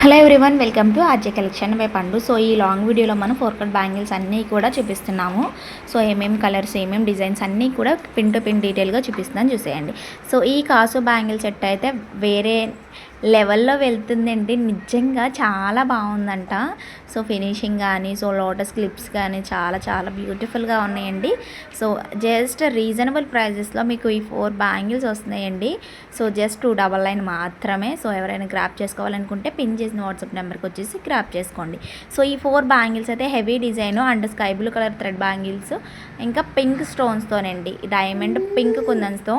Hello everyone, welcome to RJ collection by పండు. So ఈ long వీడియోలో మనం 4 కట్ బ్యాంగిల్స్ అన్నీ కూడా చూపిస్తున్నాము. సో ఏమేమి కలర్స్, ఏమేమి డిజైన్స్ అన్నీ కూడా పిన్ టు పిన్ డీటెయిల్గా చూపిస్తున్నాను, చూసేయండి. సో ఈ కాసు బ్యాంగిల్ సెట్ అయితే వేరే లెవెల్లో వెళ్తుందండి. నిజంగా చాలా బాగుందంట. సో ఫినిషింగ్ కానీ, సో లోటస్ క్లిప్స్ కానీ చాలా చాలా బ్యూటిఫుల్గా ఉన్నాయండి. సో జస్ట్ రీజనబుల్ ప్రైజెస్లో మీకు ఈ 4 బ్యాంగిల్స్ వస్తున్నాయండి. సో జస్ట్ 299 మాత్రమే. సో ఎవరైనా గ్రాప్ చేసుకోవాలనుకుంటే పిన్ చేసిన వాట్సాప్ నెంబర్కి వచ్చేసి గ్రాప్ చేసుకోండి. సో ఈ 4 బ్యాంగిల్స్ అయితే heavy design and sky blue colour thread bangles, ఇంకా పింక్ స్టోన్స్తోనండి, డైమండ్ పింక్ కుందన్స్తో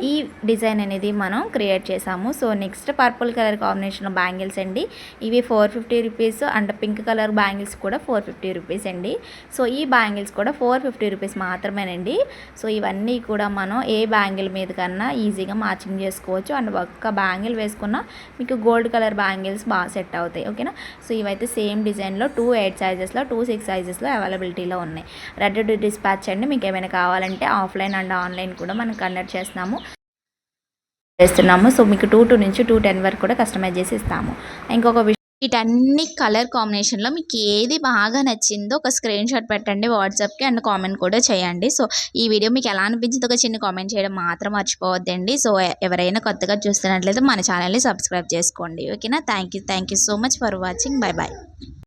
ఈ డిజైన్ అనేది మనం క్రియేట్ చేసాము. So next purple colour combination bangles అండి. ఇవి 450 rupees and pink colour bangles కూడా 450 రూపీస్ అండి. సో ఈ బ్యాంగిల్స్ కూడా 450 రూపీస్ మాత్రమేనండి. సో ఇవన్నీ కూడా మనం ఏ బ్యాంగిల్ మీద కన్నా ఈజీగా మ్యాచింగ్ చేసుకోవచ్చు. అండ్ ఒక్క బ్యాంగిల్ వేసుకున్న మీకు గోల్డ్ కలర్ బ్యాంగిల్స్ బాగా సెట్ అవుతాయి, ఓకేనా. సో ఇవైతే సేమ్ డిజైన్లో 2 8 సైజెస్లో 2 6 సైజెస్లో అవైలబిలిటీలో ఉన్నాయి. రెడీ టు డిస్పాచ్ అండి. మీకు ఏమైనా కావాలంటే ఆఫ్లైన్ అండ్ ఆన్లైన్ కూడా మనం కండక్ట్ చేస్తున్నాము. సో మీకు 2 నుంచి 210 వరకు కూడా కస్టమైజ్ చేసి ఇస్తాము. ఇంకొక విషయం, వీటన్ని కలర్ కాంబినేషన్లో మీకు ఏది బాగా నచ్చిందో ఒక స్క్రీన్ షాట్ పెట్టండి వాట్సాప్కి, అండ్ కామెంట్ కూడా చేయండి. సో ఈ వీడియో మీకు ఎలా అనిపించిందో ఒక చిన్న కామెంట్ చేయడం మాత్రం మర్చిపోవద్దండి. సో ఎవరైనా కొత్తగా చూస్తున్నట్లయితే మన ఛానల్ని సబ్స్క్రైబ్ చేసుకోండి, ఓకేనా. Thank you so much for watching. Bye bye.